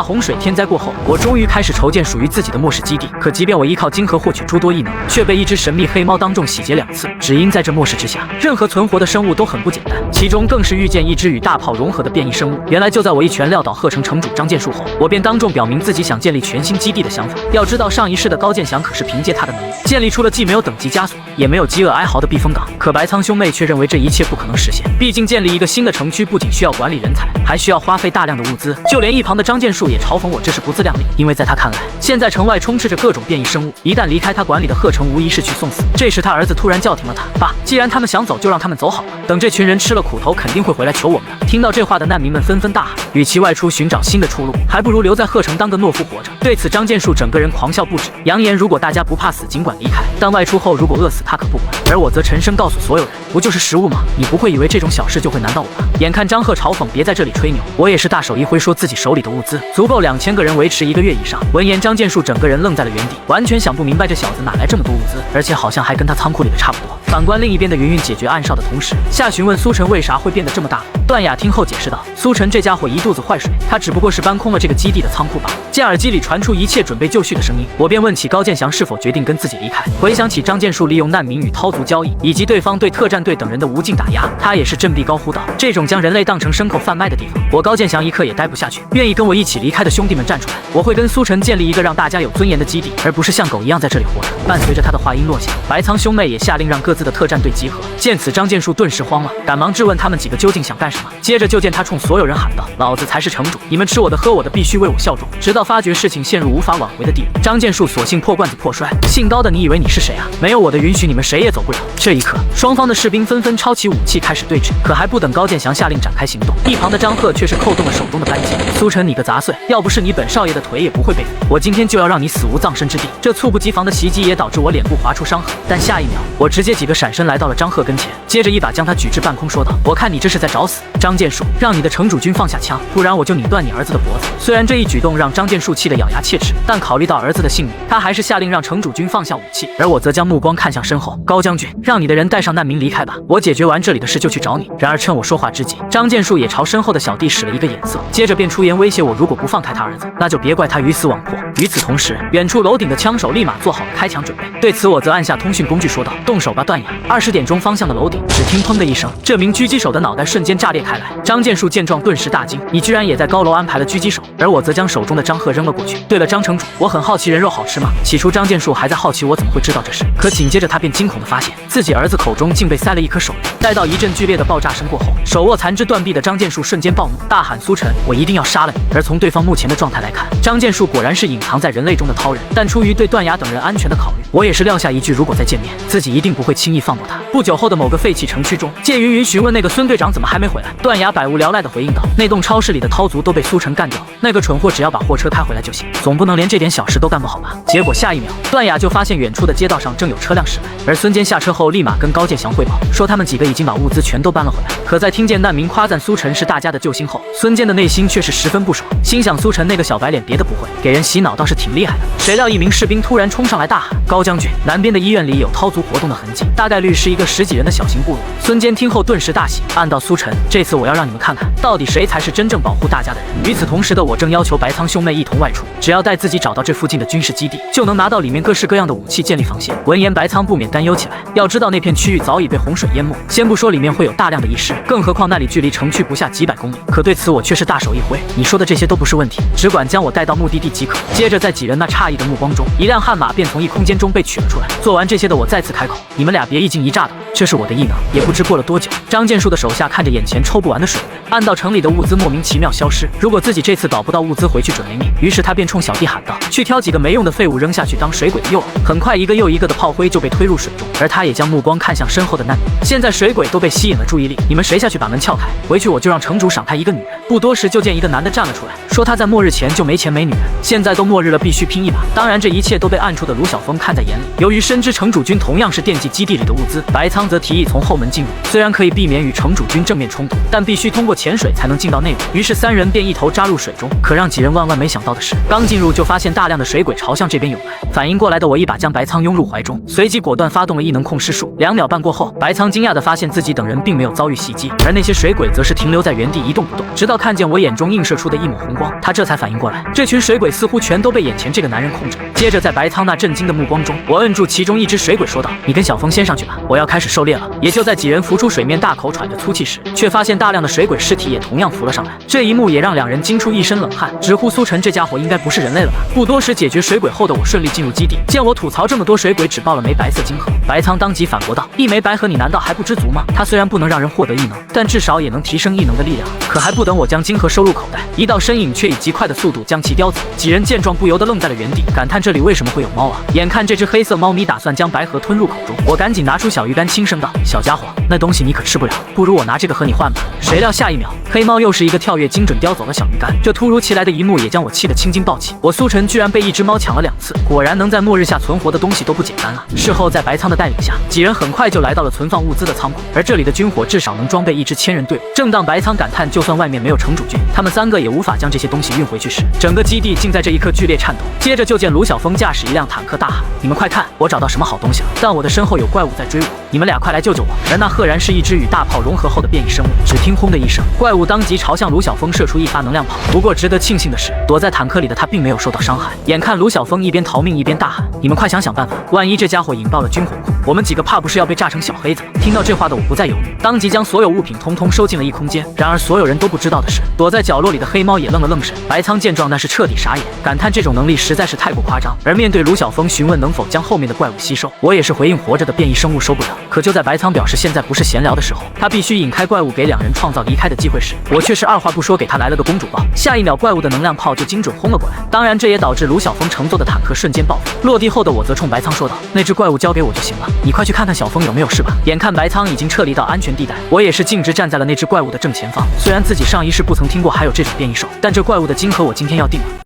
洪水天灾过后，我终于开始筹建属于自己的末世基地。可即便我依靠金河获取诸多异能，却被一只神秘黑猫当众洗劫2次。只因在这末世之下，任何存活的生物都很不简单，其中更是遇见一只与大炮融合的变异生物。原来就在我一拳撂倒鹤城城主张建树后，我便当众表明自己想建立全新基地的想法。要知道，上一世的高建祥可是凭借他的能力，建立出了既没有等级枷锁，也没有饥饿哀嚎的避风港。可白苍兄妹却认为这一切不可能实现，毕竟建立一个新的城区不仅需要管理人才，还需要花费大量的物资。就连一旁的张建树也嘲讽我这是不自量力，因为在他看来，现在城外充斥着各种变异生物，一旦离开他管理的鹤城，无疑是去送死。这时他儿子突然叫停了他：“爸，既然他们想走，就让他们走好了。等这群人吃了苦头，肯定会回来求我们的。”听到这话的难民们纷纷大喊：“与其外出寻找新的出路，还不如留在鹤城当个懦夫活着。”对此，张建树整个人狂笑不止，扬言如果大家不怕死，尽管离开，但外出后如果饿死，他可不管。而我则沉声告诉所有人：“不就是食物吗？你不会以为这种小事就会难到我吧？”眼看张鹤嘲讽：“别在这里吹牛。”我也是大手一挥，说自己手里的物资足够2000个人维持1个月以上。闻言，张建树整个人愣在了原地，完全想不明白这小子哪来这么多物资，而且好像还跟他仓库里的差不多。反观另一边的云云解决暗哨的同时，下询问苏晨为啥会变得这么大方。段雅听后解释道：“苏晨这家伙一肚子坏水，他只不过是搬空了这个基地的仓库罢了。”见耳机里传出一切准备就绪的声音，我便问起高建祥是否决定跟自己离开。回想起张建树利用难民与涛族交易，以及对方对特战队等人的无尽打压，他也是振臂高呼道：“这种将人类当成牲口贩卖的地方，我高建祥一刻也待不下去。愿意跟我一起离开的兄弟们站出来，我会跟苏晨建立一个让大家有尊严的基地，而不是像狗一样在这里活着。”伴随着他的话音落下，白苍兄妹也下令让各自的特战队集合。见此，张建树顿时慌了，赶忙质问他们几个究竟想干什么。接着就见他冲所有人喊道：“老子才是城主，你们吃我的喝我的，必须为我效忠。”直到发觉事情陷入无法挽回的地步，张建树索性破罐子破摔：“姓高的，你以为你是谁啊？没有我的允许，你们谁也走不了。”这一刻，双方的士兵纷纷抄起武器开始对峙。可还不等高建祥下令展开行动，一旁的张鹤却是扣动了手中的扳机：“苏晨，你个杂碎，要不是你本少爷的腿也不会被废，我今天就要让你死无葬身之地。”这猝不及防的袭击也导致我脸部划出伤痕，但下一秒，我直接几个闪身来到了张鹤跟前，接着一把将他举至半空，说道：“我看你这是在找死。张建树，让你的城主军放下枪，不然我就拧断你儿子的脖子。”虽然这一举动让张建树气得咬牙切齿，但考虑到儿子的性命，他还是下令让城主军放下武器。而我则将目光看向身后：“高将军，让你的人带上难民离开吧，我解决完这里的事就去找你。”然而趁我说话之际，张建树也朝身后的小弟使了一个眼色，接着便出言威胁我：“如果不放开他儿子，那就别怪他鱼死网破。”与此同时，远处楼顶的枪手立马做好了开枪准备。对此，我则按下通讯工具说道：“动手吧，段雅。”20点钟方向的楼顶，只听砰的一声，这名狙击手的脑袋瞬间炸裂开来。张建树见状顿时大惊：“你居然也在高楼安排了狙击手？”而我则将手中的张鹤扔了过去。对了，张城主，我很好奇人肉好吃吗？起初张建树还在好奇我怎么会知道这事，可紧接着他便惊恐地发现自己儿子口中竟被塞了一颗手榴。待到一阵剧烈的爆炸声过后，手握残肢断臂的张建树瞬间暴怒，大喊：“苏晨，我一定要杀了你！”而从对方目前的状态来看，张建树果然是隐藏在人类中的韬人，但出于对段雅等人安全的考虑，我也是撂下一句：如果再见面，自己一定不会轻易放过他。不久后的某个废弃城区中，见云云询问那个孙队长怎么还没回来，段雅百无聊赖地回应道：“那栋超市里的涛族都被苏晨干掉了，那个蠢货只要把货车开回来就行，总不能连这点小事都干不好吧？”结果下一秒，段雅就发现远处的街道上正有车辆驶来，而孙坚下车后立马跟高建祥汇报，说他们几个已经把物资全都搬了回来。可在听见难民夸赞苏晨是大家的救星后，孙坚的内心却是十分不爽，心想苏晨那个小白脸别的不会，给人洗脑倒是挺厉害的。谁料一名士兵突然冲上来大喊：“高将军，南边的医院里有涛族活动的痕迹，大概率是一个10几人的小型部落。”孙坚听后顿时大喜，暗道：“苏晨，这次我要让你们看看，到底谁才是真正保护大家的人。”与此同时的我正要求白苍兄妹一同外出，只要带自己找到这附近的军事基地，就能拿到里面各式各样的武器建立防线。闻言，白苍不免担忧起来，要知道那片区域早已被洪水淹没，先不说里面会有大量的遗失，更何况那里距离城区不下几百公里。可对此我却是大手一挥：“你说的这些都不是问题，只管将我带到目的地即可。”接着在几人那诧异的目光中，一辆悍马便从异空间中被取了出来。做完这些的我再次开口：“你们俩别一惊一乍的，这是我的异能。”也不知过了多久，张建树的手下看着眼前抽不完的水源，暗道城里的物资莫名其妙消失，如果自己这次搞不到物资回去准没命。于是他便冲小弟喊道：“去挑几个没用的废物扔下去当水鬼的诱饵。”很快一个又一个的炮灰就被推入水中，而他也将目光看向身后的难民。现在水鬼都被吸引了注意力，你们谁下去把门撬开，回去我就让城主赏他一个女人。不多时就见一个男的站了出来，说他在末日前就没钱没女人，现在都末日了，必须拼一把。当然这一切都被暗处的卢晓峰看在眼里。由于深知城主军同样是惦记基地里的物资，白苍仓则提议从后门进入，虽然可以避免与城主军正面冲突，但必须通过潜水才能进到内部。于是三人便一头扎入水中。可让几人万万没想到的是，刚进入就发现大量的水鬼朝向这边涌来。反应过来的我一把将白仓拥入怀中，随即果断发动了异能控施术。2秒半过后，白仓惊讶地发现自己等人并没有遭遇袭击，而那些水鬼则是停留在原地一动不动，直到看见我眼中映射出的一抹红光，他这才反应过来，这群水鬼似乎全都被眼前这个男人控制。接着在白仓那震惊的目光中，我摁住其中一只水鬼说道：“你跟小风先上去吧，我要开始狩猎了。”也就在几人浮出水面，大口喘着粗气时，却发现大量的水鬼尸体也同样浮了上来。这一幕也让两人惊出一身冷汗，直呼苏晨这家伙应该不是人类了吧？不多时解决水鬼后的我顺利进入基地，见我吐槽这么多水鬼，只爆了枚白色晶核。白仓当即反驳道：“一枚白核你难道还不知足吗？它虽然不能让人获得异能，但至少也能提升异能的力量。”可还不等我将晶核收入口袋，一道身影却以极快的速度将其叼走。几人见状不由得愣在了原地，感叹这里为什么会有猫啊？眼看这只黑色猫咪打算将白核吞入口中，我赶紧拿出小鱼干轻声道：“小家伙，那东西你可吃不了，不如我拿这个和你换吧。”谁料下一秒，黑猫又是一个跳跃，精准叼走了小鱼干。这突如其来的一幕也将我气得青筋暴起。我苏晨居然被一只猫抢了2次，果然能在末日下存活的东西都不简单啊！事后在白仓的带领下，几人很快就来到了存放物资的仓库，而这里的军火至少能装备一支1000人队伍。正当白仓感叹就算外面没有城主军，他们3个也无法将这些东西运回去时，整个基地竟在这一刻剧烈颤抖。接着就见卢晓峰驾驶一辆坦克大喊：“你们快看，我找到什么好东西了！但我的身后有怪物在追我，你们俩快来救救我！”而那赫然是一只与大炮融合后的变异生物。只听轰的一声，怪物当即朝向卢晓峰射出一发能量炮。不过值得庆幸的是，躲在坦克里的他并没有受到伤害。眼看卢晓峰一边逃命一边大喊：“你们快想办法，万一这家伙引爆了军火库，我们几个怕不是要被炸成小黑子了！”听到这话的我不再犹豫，当即将所有物品通通收进了异空间。然而所有人都不知道的是，躲在角落里的黑猫也愣了愣神。白仓见状那是彻底傻眼，感叹这种能力实在是太过夸张。而面对卢晓峰询问能否将后面的怪物吸收，我也是回应活着的变异生物收不了。可就在白仓表示现在不是闲聊的时候，他必须引开怪物给两人创造离开的机会时，我却是二话不说给他来了个公主抱。下一秒怪物的能量炮就精准轰了过来，当然这也导致卢晓峰乘坐的坦克瞬间爆发。落地后的我则冲白仓说道：“那只怪物交给我就行了，你快去看看小峰有没有事吧。”眼看白仓已经撤离到安全地带，我也是径直站在了那只怪物的正前方。虽然自己上一世不曾听过还有这种变异兽，但这怪物的晶核我今天要定了。